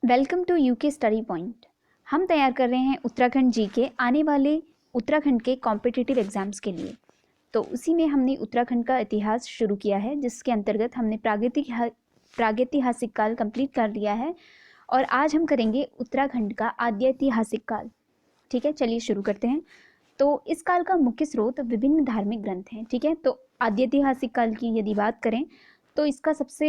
Welcome to UK study point. हम तैयार कर रहे हैं उत्तराखंड जी के आने वाले उत्तराखंड के कॉम्पिटिटिव एग्जाम्स के लिए। तो उसी में हमने उत्तराखंड का इतिहास शुरू किया है, जिसके अंतर्गत हमने प्रागैतिहासिक काल कंप्लीट कर लिया है और आज हम करेंगे उत्तराखंड का आद्यैतिहासिक काल। ठीक है, चलिए शुरू करते हैं। तो इस काल का मुख्य स्रोत विभिन्न धार्मिक ग्रंथ हैं। ठीक है, तो आद्यैतिहासिक काल की यदि बात करें तो इसका सबसे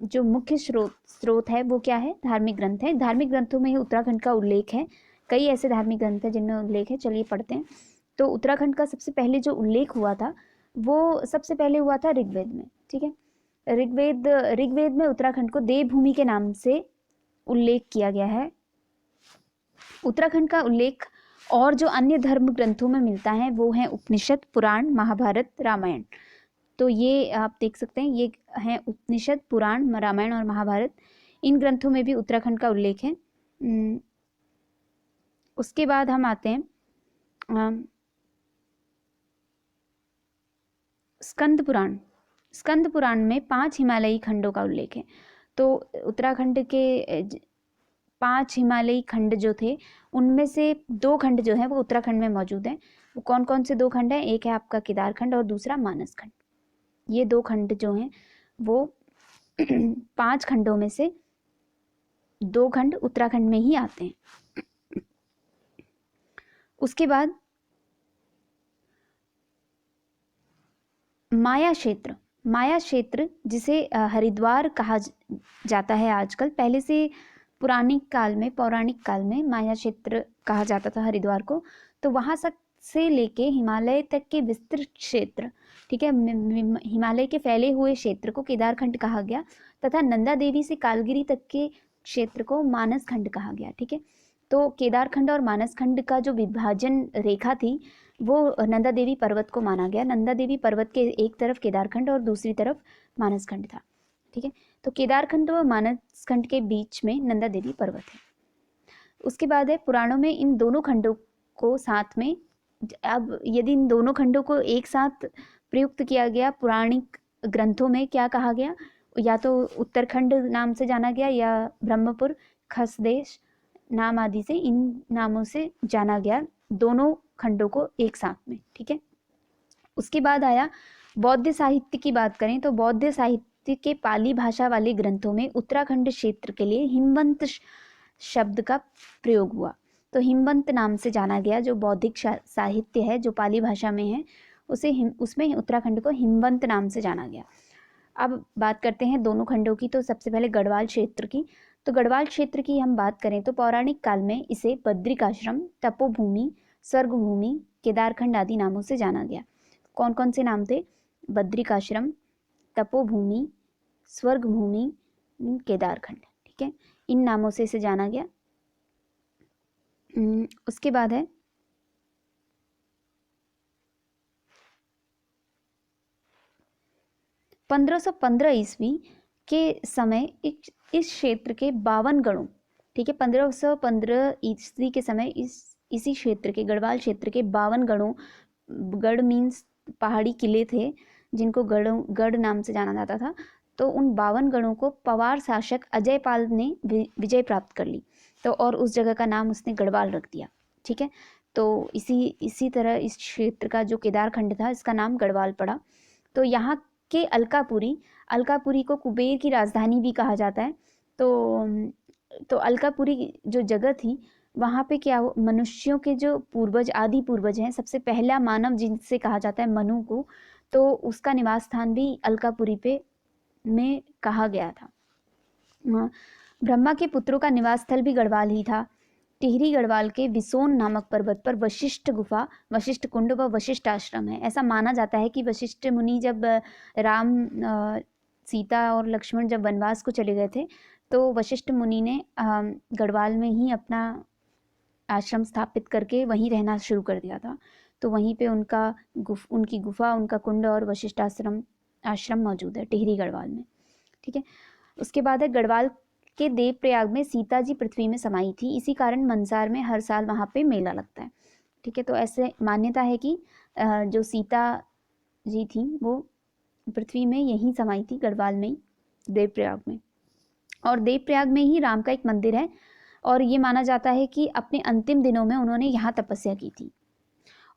जो मुख्य स्रोत है वो क्या है? धार्मिक ग्रंथ है। धार्मिक ग्रंथों में उत्तराखंड का उल्लेख है। कई ऐसे धार्मिक ग्रंथ हैं जिनमें उल्लेख है, चलिए पढ़ते हैं। तो उत्तराखंड का सबसे पहले जो उल्लेख हुआ था वो सबसे पहले हुआ था ऋग्वेद में। ठीक है, ऋग्वेद में उत्तराखंड को देवभूमि के नाम से उल्लेख किया गया है। उत्तराखंड का उल्लेख और जो अन्य धर्म ग्रंथों में मिलता है वो है उपनिषद, पुराण, महाभारत, रामायण। तो ये आप देख सकते हैं, ये हैं उपनिषद, पुराण, रामायण और महाभारत। इन ग्रंथों में भी उत्तराखंड का उल्लेख है। उसके बाद हम आते हैं स्कंद पुराण। स्कंद पुराण में 5 हिमालयी खंडों का उल्लेख है। तो उत्तराखंड के 5 हिमालयी खंड जो थे उनमें से 2 खंड जो है वो उत्तराखंड में मौजूद हैं। वो कौन कौन से 2 खंड हैं? एक है आपका केदार खंड और दूसरा मानस खंड। ये 2 खंड जो हैं वो 5 खंडों में से 2 खंड उत्तराखंड में ही आते हैं। उसके बाद माया क्षेत्र जिसे हरिद्वार कहा जाता है आजकल, पहले से पौराणिक काल में माया क्षेत्र कहा जाता था हरिद्वार को। तो वहां से लेके हिमालय तक के विस्तृत क्षेत्र, ठीक है, हिमालय के फैले हुए क्षेत्र को केदारखंड कहा गया तथा नंदा देवी से कालगिरी तक के क्षेत्र को मानस खंड कहा गया। ठीक है, तो केदारखंड और मानस खंड का जो विभाजन रेखा थी वो नंदा देवी पर्वत को माना गया। नंदा देवी पर्वत के एक तरफ केदारखंड और दूसरी तरफ मानस खंड था। ठीक है, तो केदारखंड व मानस खंड के बीच में नंदा देवी पर्वत है। उसके बाद है पुराणों में इन दोनों खंडों को साथ में, अब यदि इन दोनों खंडों को एक साथ प्रयुक्त किया गया पौराणिक ग्रंथों में, क्या कहा गया? या तो उत्तराखंड नाम से जाना गया या ब्रह्मपुर, खसदेश नाम आदि से, इन नामों से जाना गया दोनों खंडों को एक साथ में। ठीक है, उसके बाद आया बौद्ध साहित्य की बात करें तो बौद्ध साहित्य के पाली भाषा वाले ग्रंथों में उत्तराखंड क्षेत्र के लिए हिमवंत शब्द का प्रयोग हुआ। तो हिमवंत नाम से जाना गया जो बौद्धिक साहित्य है जो पाली भाषा में है, उसमें उत्तराखंड को हिमवंत नाम से जाना गया। अब बात करते हैं दोनों खंडों की। तो सबसे पहले गढ़वाल क्षेत्र की। तो गढ़वाल क्षेत्र की हम बात करें तो पौराणिक काल में इसे बद्रिकाश्रम, तपोभूमि, स्वर्गभूमि, केदारखंड आदि नामों से जाना गया। कौन कौन से नाम थे? बद्रिकाश्रम, तपोभूमि, स्वर्गभूमि, केदारखंड। ठीक है, इन नामों से इसे जाना गया। उसके बाद है 1515 ईस्वी के समय इस क्षेत्र के 52 गणों, ठीक है, 1515 ईस्वी के समय इसी क्षेत्र के, गढ़वाल क्षेत्र के 52 गणों, गढ़ मीन्स पहाड़ी किले थे जिनको गढ़ नाम से जाना जाता था। तो उन 52 गणों को पवार शासक अजयपाल ने विजय प्राप्त कर ली, तो और उस जगह का नाम उसने गढ़वाल रख दिया। ठीक है, तो इसी तरह इस क्षेत्र का जो केदारखंड था इसका नाम गढ़वाल पड़ा। तो यहाँ के अलकापुरी को कुबेर की राजधानी भी कहा जाता है। तो अलकापुरी जो जगह थी वहाँ पे क्या, मनुष्यों के जो पूर्वज, आदि पूर्वज हैं, सबसे पहला मानव जिनसे कहा जाता है मनु को, तो उसका निवास स्थान भी अलकापुरी में कहा गया था। ब्रह्मा के पुत्रों का निवास स्थल भी गढ़वाल ही था। टिहरी गढ़वाल के विसोन नामक पर्वत पर वशिष्ठ गुफा, वशिष्ठ कुंड व वशिष्ठ आश्रम है। ऐसा माना जाता है कि वशिष्ठ मुनि जब राम, सीता और लक्ष्मण जब वनवास को चले गए थे तो वशिष्ठ मुनि ने गढ़वाल में ही अपना आश्रम स्थापित करके वहीं रहना शुरू कर दिया था। तो वहीं पे उनकी गुफा, उनका कुंड और वशिष्ठ आश्रम मौजूद है टिहरी गढ़वाल में। ठीक है, उसके बाद है गढ़वाल के देवप्रयाग में सीता जी पृथ्वी में समाई थी, इसी कारण मंसार में हर साल वहाँ पे मेला लगता है। ठीक है, तो ऐसे मान्यता है कि जो सीता जी थी वो पृथ्वी में यहीं समाई थी, गढ़वाल में, देवप्रयाग में। और देवप्रयाग में ही राम का एक मंदिर है, और ये माना जाता है कि अपने अंतिम दिनों में उन्होंने यहाँ तपस्या की थी।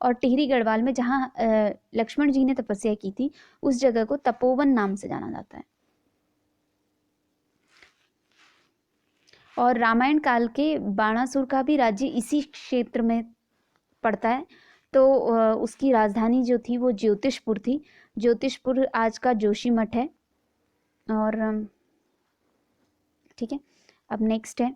और टिहरी गढ़वाल में जहाँ लक्ष्मण जी ने तपस्या की थी, उस जगह को तपोवन नाम से जाना जाता है। और रामायण काल के बाणासुर का भी राज्य इसी क्षेत्र में पड़ता है। तो उसकी राजधानी जो थी वो ज्योतिषपुर थी। ज्योतिषपुर आज का जोशीमठ है। और ठीक है, अब नेक्स्ट है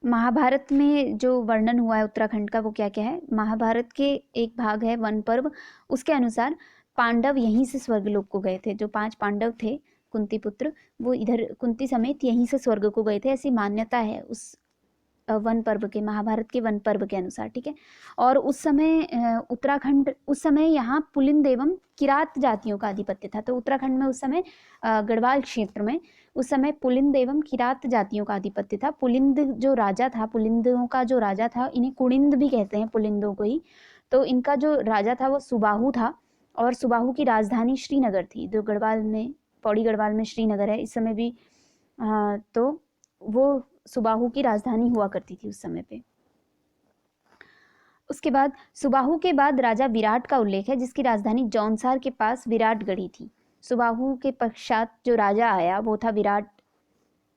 महाभारत में जो वर्णन हुआ है उत्तराखंड का, वो क्या क्या है। महाभारत के एक भाग है वन पर्व, उसके अनुसार पांडव यहीं से स्वर्गलोक को गए थे। जो 5 पांडव थे कुंती पुत्र, वो इधर कुंती समेत यहीं से स्वर्ग को गए थे, ऐसी मान्यता है उस वन पर्व के, महाभारत के वन पर्व के अनुसार। ठीक है, और उस समय उत्तराखंड, उस समय यहाँ पुलिंद एवं किरात जातियों का आधिपत्य था। तो उत्तराखंड में उस समय गढ़वाल क्षेत्र में उस समय पुलिंद एवं किरात जातियों का आधिपत्य था। पुलिंद जो राजा था, पुलिंदों का जो राजा था, इन्हें कुड़िंद भी कहते हैं, पुलिंदों को ही। तो इनका जो राजा था वो सुबाहु था, और सुबाहु की राजधानी श्रीनगर थी, जो गढ़वाल में, पौड़ी गढ़वाल में श्रीनगर है इस समय भी। तो वो सुबाहु की राजधानी हुआ करती थी उस समय पे। उसके बाद सुबाहु के बाद राजा विराट का उल्लेख है, जिसकी राजधानी जौनसार के पास विराटगढ़ी थी। सुबाहु के पश्चात जो राजा आया वो था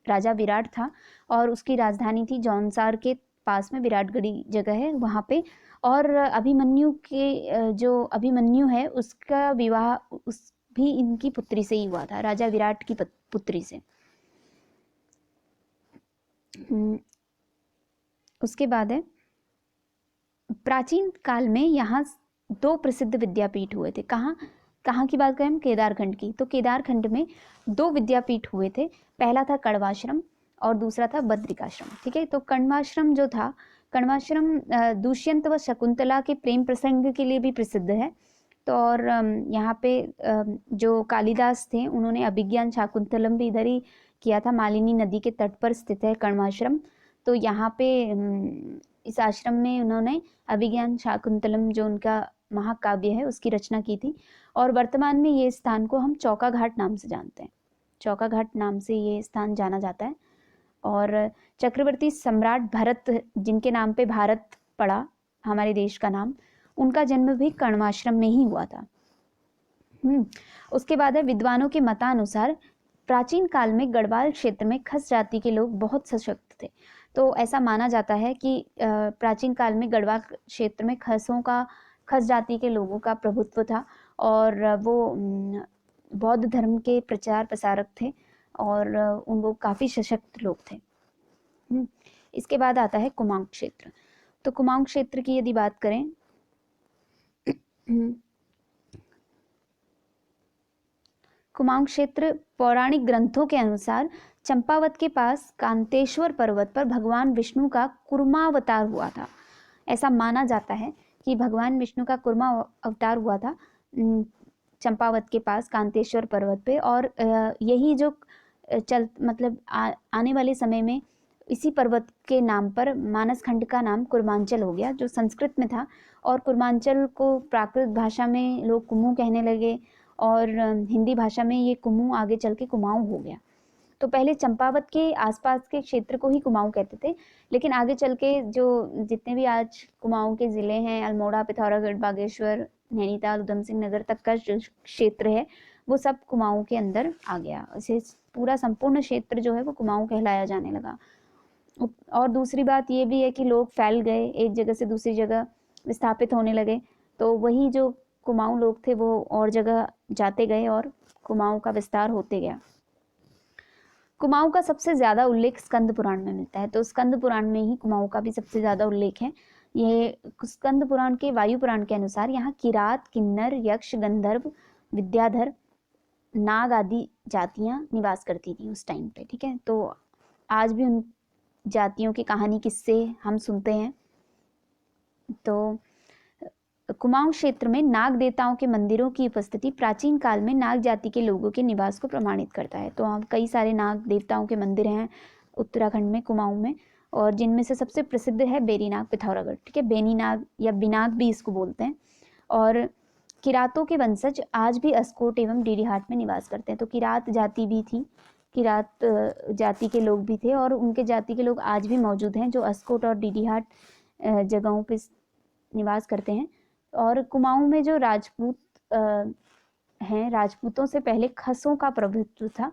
राजा विराट था, और उसकी राजधानी थी जौनसार के पास में, विराटगढ़ी जगह है वहाँ पे। और अभिमन्यु के जो अभिमन्यु है उसका विवाह उस भी इनकी पुत्री से ही हुआ था, राजा विराट की पुत्री से। उसके बाद है प्राचीन काल में यहाँ 2 प्रसिद्ध विद्यापीठ हुए थे। कहाँ की बात करें हम, केदारखंड की। तो केदारखंड में 2 विद्यापीठ हुए थे। पहला था कण्वाश्रम और दूसरा था बद्रिकाश्रम। ठीक है, तो कण्वाश्रम जो था, कण्वाश्रम दुष्यंत व शकुंतला के प्रेम प्रसंग के लिए भी प्रसिद्ध है। तो और यहाँ पे जो कालिदास थे, उन्होंने अभिज्ञान शाकुंतलम भी इधर ही किया था। मालिनी नदी के तट पर स्थित है कण्वाश्रम। तो यहाँ पे इस आश्रम में उन्होंने अभिज्ञान शाकुंतलम, जो उनका महाकाव्य है, उसकी रचना की थी। और वर्तमान में ये स्थान को हम चौका घाट नाम से जानते हैं। चौका घाट नाम से ये स्थान जाना जाता है। और चक्रवर्ती सम्राट भरत, जिनके नाम पे भारत पड़ा, हमारे देश का नाम, उनका जन्म भी कण्वाश्रम में ही हुआ था। उसके बाद है विद्वानों के मतानुसार प्राचीन काल में गढ़वाल क्षेत्र में खस जाति के लोग बहुत सशक्त थे। तो ऐसा माना जाता है कि प्राचीन काल में गढ़वाल क्षेत्र में खस जाति के लोगों का प्रभुत्व था, और वो बौद्ध धर्म के प्रचार प्रसारक थे, और वो काफ़ी सशक्त लोग थे। इसके बाद आता है कुमाऊं क्षेत्र। तो कुमाऊं क्षेत्र की यदि बात करें, कुमाऊं क्षेत्र पौराणिक ग्रंथों के अनुसार चंपावत के पास कांतेश्वर पर्वत पर भगवान विष्णु का कूर्मावतार हुआ था। ऐसा माना जाता है कि भगवान विष्णु का कूर्मा अवतार हुआ था चंपावत के पास कांतेश्वर पर्वत पे। और यही जो आने वाले समय में इसी पर्वत के नाम पर मानस खंड का नाम कुर्मांचल हो गया, जो संस्कृत में था। और कुर्मांचल को प्राकृत भाषा में लोग कुमू कहने लगे, और हिंदी भाषा में ये कुमू आगे चल के कुमाऊं हो गया। तो पहले चंपावत के आसपास के क्षेत्र को ही कुमाऊं कहते थे, लेकिन आगे चल के जो जितने भी आज कुमाऊं के ज़िले हैं, अल्मोड़ा, पिथौरागढ़, बागेश्वर, नैनीताल, उधम सिंह नगर तक का जो क्षेत्र है, वो सब कुमाऊं के अंदर आ गया। इसे पूरा संपूर्ण क्षेत्र जो है वो कुमाऊं कहलाया जाने लगा। और दूसरी बात ये भी है कि लोग फैल गए, एक जगह से दूसरी जगह विस्थापित होने लगे। तो वही जो कुमाऊं लोग थे वो और जगह जाते गए, और कुमाऊं का विस्तार होते गया। कुमाऊं का सबसे ज़्यादा उल्लेख स्कंद पुराण में मिलता है। तो स्कंद पुराण में ही कुमाऊं का भी सबसे ज़्यादा उल्लेख है। ये स्कंद पुराण के वायु पुराण के अनुसार यहाँ किरात, किन्नर, यक्ष, गंधर्व, विद्याधर, नाग आदि जातियाँ निवास करती थी उस टाइम पे। ठीक है, तो आज भी उन जातियों की कहानी, किस्से हम सुनते हैं। तो कुमाऊं क्षेत्र में नाग देवताओं के मंदिरों की उपस्थिति प्राचीन काल में नाग जाति के लोगों के निवास को प्रमाणित करता है। तो हम कई सारे नाग देवताओं के मंदिर हैं उत्तराखंड में, कुमाऊं में, और जिनमें से सबसे प्रसिद्ध है बेरीनाग, पिथौरागढ़। ठीक है, बेनीनाग या बिनाग भी इसको बोलते हैं। और किरातों के वंशज आज भी अस्कोट एवं डीडीहाट में निवास करते हैं। तो किरात जाति भी थी, किरात जाति के लोग भी थे और उनके जाति के लोग आज भी मौजूद हैं जो अस्कोट और डीडीहाट जगहों पे निवास करते हैं। और कुमाऊं में जो राजपूत हैं, राजपूतों से पहले खसों का प्रभुत्व था।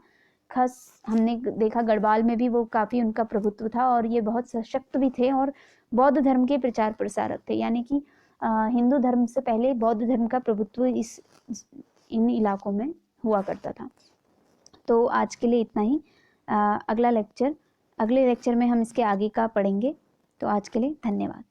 खस हमने देखा गढ़वाल में भी वो काफ़ी उनका प्रभुत्व था और ये बहुत सशक्त भी थे और बौद्ध धर्म के प्रचार प्रसारक थे, यानी कि हिंदू धर्म से पहले बौद्ध धर्म का प्रभुत्व इन इलाकों में हुआ करता था। तो आज के लिए इतना ही। अगले लेक्चर में हम इसके आगे का पढ़ेंगे। तो आज के लिए धन्यवाद।